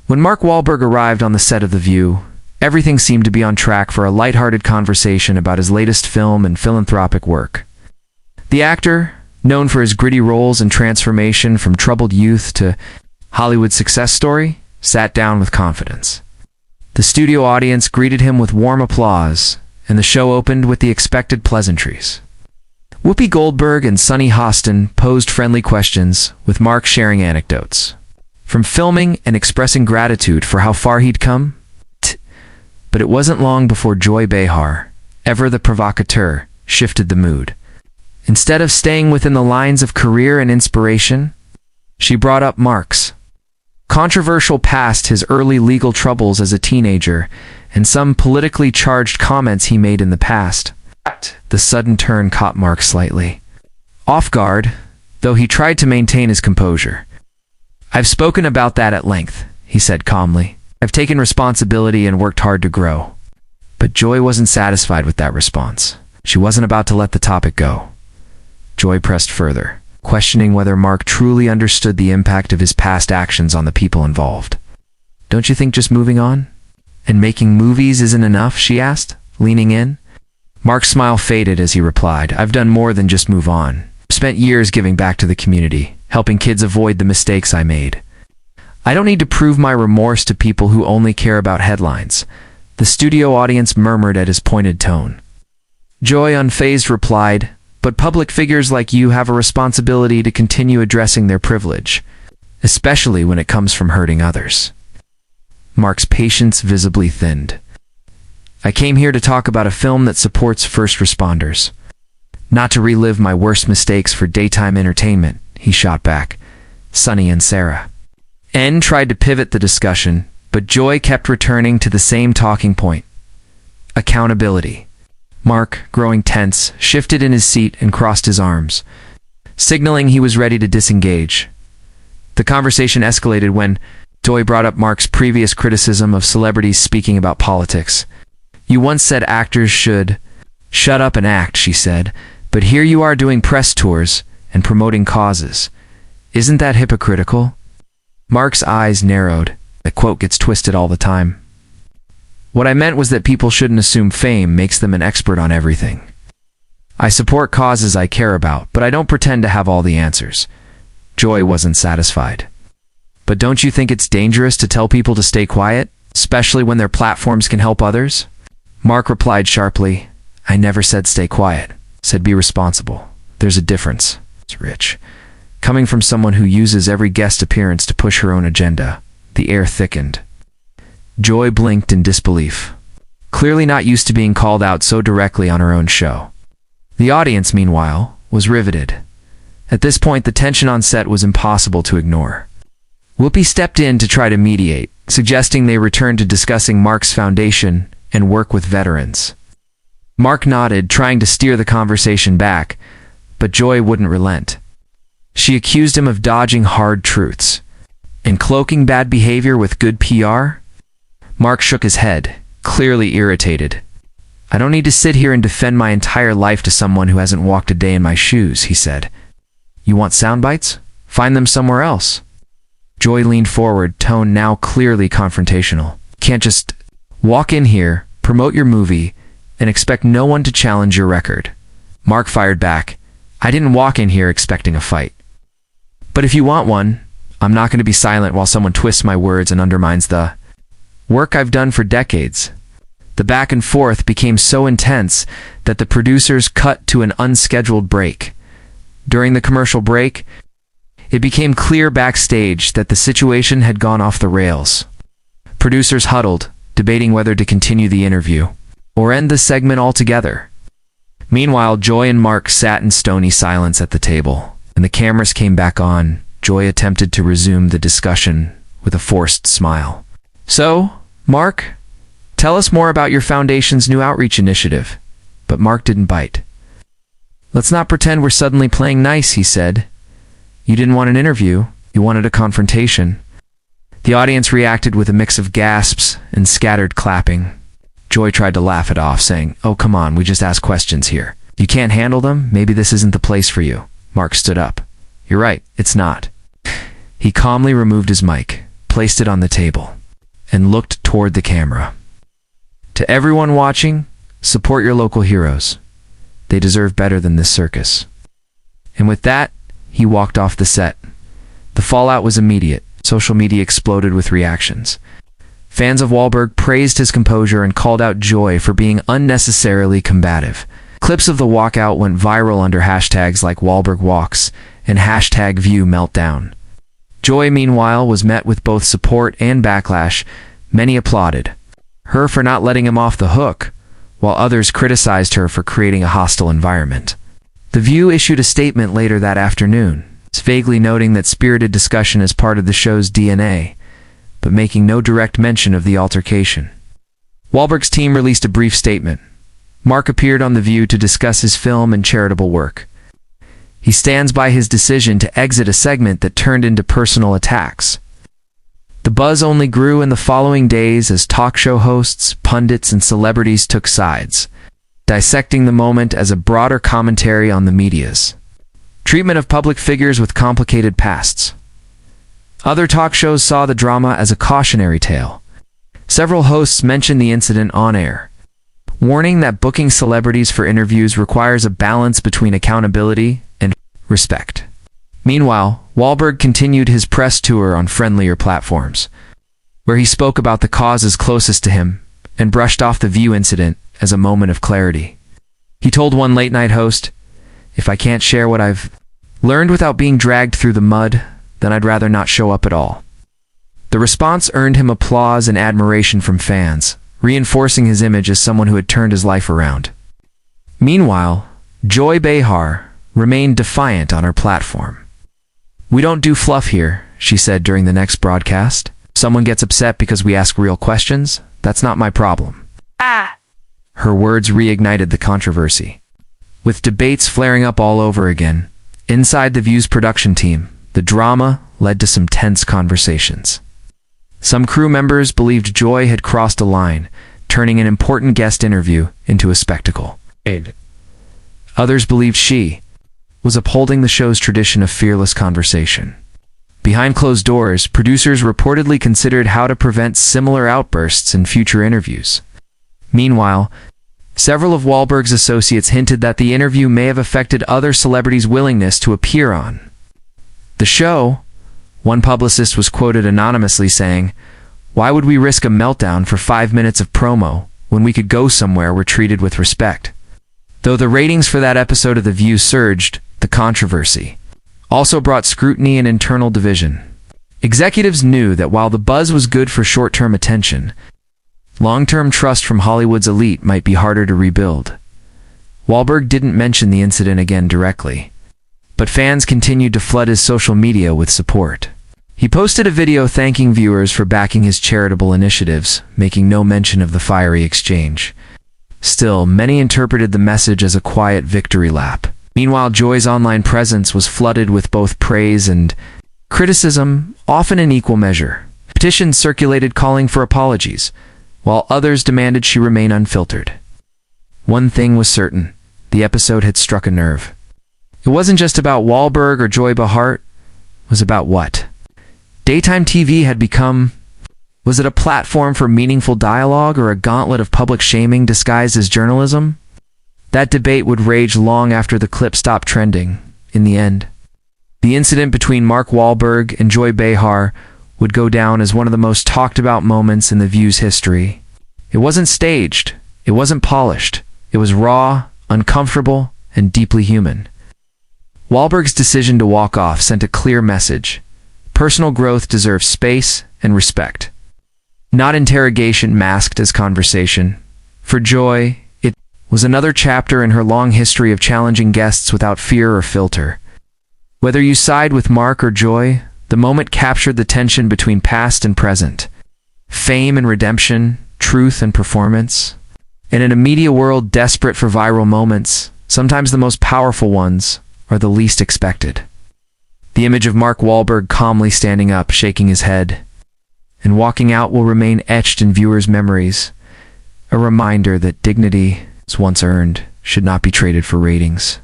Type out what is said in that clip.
When Mark Wahlberg arrived on the set of The View, everything seemed to be on track for a lighthearted conversation about his latest film and philanthropic work. The actor, known for his gritty roles and transformation from troubled youth to Hollywood success story, sat down with confidence. The studio audience greeted him with warm applause, and the show opened with the expected pleasantries. Whoopi Goldberg and Sunny Hostin posed friendly questions, with Mark sharing anecdotes. From filming and expressing gratitude for how far he'd come, but it wasn't long before Joy Behar, ever the provocateur, shifted the mood. Instead of staying within the lines of career and inspiration, she brought up Mark's controversial past, his early legal troubles as a teenager, and some politically charged comments he made in the past. The sudden turn caught Mark slightly off guard, though he tried to maintain his composure. "I've spoken about that at length," he said calmly. "I've taken responsibility and worked hard to grow." But Joy wasn't satisfied with that response. She wasn't about to let the topic go. Joy pressed further, questioning whether Mark truly understood the impact of his past actions on the people involved. "Don't you think just moving on and making movies isn't enough?" she asked, leaning in. Mark's smile faded as he replied, "I've done more than just move on. I've spent years giving back to the community, helping kids avoid the mistakes I made. I don't need to prove my remorse to people who only care about headlines." The studio audience murmured at his pointed tone. Joy, unfazed, replied, "But public figures like you have a responsibility to continue addressing their privilege, especially when it comes from hurting others." Mark's patience visibly thinned. "I came here to talk about a film that supports first responders, not to relive my worst mistakes for daytime entertainment," he shot back. "Sunny and Sarah." N tried to pivot the discussion, but Joy kept returning to the same talking point: accountability. Mark, growing tense, shifted in his seat and crossed his arms, signaling he was ready to disengage. The conversation escalated when Joy brought up Mark's previous criticism of celebrities speaking about politics. "You once said actors should shut up and act," she said, "but here you are doing press tours and promoting causes. Isn't that hypocritical?" Mark's eyes narrowed. "That quote gets twisted all the time. What I meant was that people shouldn't assume fame makes them an expert on everything. I support causes I care about, but I don't pretend to have all the answers." Joy wasn't satisfied. "But don't you think it's dangerous to tell people to stay quiet, especially when their platforms can help others?" Mark replied sharply, "I never said stay quiet. I said be responsible. There's a difference." It's rich. Coming from someone who uses every guest appearance to push her own agenda, the air thickened. Joy blinked in disbelief, clearly not used to being called out so directly on her own show. The audience, meanwhile, was riveted. At this point, the tension on set was impossible to ignore. Whoopi stepped in to try to mediate, suggesting they return to discussing Mark's foundation and work with veterans. Mark nodded, trying to steer the conversation back, but Joy wouldn't relent. She accused him of dodging hard truths and cloaking bad behavior with good PR. Mark shook his head, clearly irritated. "I don't need to sit here and defend my entire life to someone who hasn't walked a day in my shoes," he said. "You want sound bites? Find them somewhere else." Joy leaned forward, tone now clearly confrontational. "Can't just walk in here, promote your movie, and expect no one to challenge your record." Mark fired back, "I didn't walk in here expecting a fight. But if you want one, I'm not going to be silent while someone twists my words and undermines the work I've done for decades." The back and forth became so intense that the producers cut to an unscheduled break. During the commercial break, it became clear backstage that the situation had gone off the rails. Producers huddled, debating whether to continue the interview or end the segment altogether. Meanwhile, Joy and Mark sat in stony silence at the table. When the cameras came back on, Joy attempted to resume the discussion with a forced smile. "So, Mark, tell us more about your foundation's new outreach initiative." But Mark didn't bite. "Let's not pretend we're suddenly playing nice," he said. "You didn't want an interview, you wanted a confrontation." The audience reacted with a mix of gasps and scattered clapping. Joy tried to laugh it off, saying, "Oh, come on, we just ask questions here. You can't handle them? Maybe this isn't the place for you." Mark stood up. "You're right, it's not." He calmly removed his mic. placed it on the table, and looked toward the camera. To everyone watching, support your local heroes. They deserve better than this circus. And with that, he walked off the set. The fallout was immediate. Social media exploded with reactions. Fans of Wahlberg praised his composure and called out Joy for being unnecessarily combative. Clips of the walkout went viral under hashtags like Wahlberg walks and hashtag view meltdown. Joy, meanwhile, was met with both support and backlash. Many applauded her for not letting him off the hook, while others criticized her for creating a hostile environment. The View issued a statement later that afternoon, vaguely noting that spirited discussion is part of the show's DNA, but making no direct mention of the altercation. Wahlberg's team released a brief statement. Mark appeared on The View to discuss his film and charitable work. He stands by his decision to exit a segment that turned into personal attacks. The buzz only grew in the following days as talk show hosts, pundits, and celebrities took sides, dissecting the moment as a broader commentary on the media's treatment of public figures with complicated pasts. Other talk shows saw the drama as a cautionary tale. Several hosts mentioned the incident on air, warning that booking celebrities for interviews requires a balance between accountability and respect. Meanwhile, Wahlberg continued his press tour on friendlier platforms, where he spoke about the causes closest to him and brushed off the View incident as a moment of clarity. He told one late-night host, "If I can't share what I've learned without being dragged through the mud, then I'd rather not show up at all." The response earned him applause and admiration from fans, reinforcing his image as someone who had turned his life around. Meanwhile, Joy Behar remained defiant on her platform. "We don't do fluff here," she said during the next broadcast. "Someone gets upset because we ask real questions. That's not my problem." Her words reignited the controversy, with debates flaring up all over again. Inside The View's production team, the drama led to some tense conversations. Some crew members believed Joy had crossed a line, turning an important guest interview into a spectacle. Others believed she was upholding the show's tradition of fearless conversation. Behind closed doors, producers reportedly considered how to prevent similar outbursts in future interviews. Meanwhile, several of Wahlberg's associates hinted that the interview may have affected other celebrities' willingness to appear on the show. One publicist was quoted anonymously saying, "Why would we risk a meltdown for 5 minutes of promo when we could go somewhere we're treated with respect?" Though the ratings for that episode of The View surged, the controversy also brought scrutiny and internal division. Executives knew that while the buzz was good for short-term attention, long-term trust from Hollywood's elite might be harder to rebuild. Wahlberg didn't mention the incident again directly, but fans continued to flood his social media with support. He posted a video thanking viewers for backing his charitable initiatives, making no mention of the fiery exchange. Still, many interpreted the message as a quiet victory lap. Meanwhile, Joy's online presence was flooded with both praise and criticism, often in equal measure. Petitions circulated calling for apologies, while others demanded she remain unfiltered. One thing was certain: the episode had struck a nerve. It wasn't just about Wahlberg or Joy Behar. It was about what daytime TV had become. Was it a platform for meaningful dialogue or a gauntlet of public shaming disguised as journalism? That debate would rage long after the clip stopped trending. In the end, the incident between Mark Wahlberg and Joy Behar would go down as one of the most talked about moments in The View's history. It wasn't staged. It wasn't polished. It was raw, uncomfortable, and deeply human. Wahlberg's decision to walk off sent a clear message. Personal growth deserves space and respect, not interrogation masked as conversation. For Joy, it was another chapter in her long history of challenging guests without fear or filter. Whether you side with Mark or Joy, the moment captured the tension between past and present, fame and redemption, truth and performance. And in a media world desperate for viral moments, sometimes the most powerful ones are the least expected. The image of Mark Wahlberg calmly standing up, shaking his head, and walking out will remain etched in viewers' memories, a reminder that dignity, once earned, should not be traded for ratings.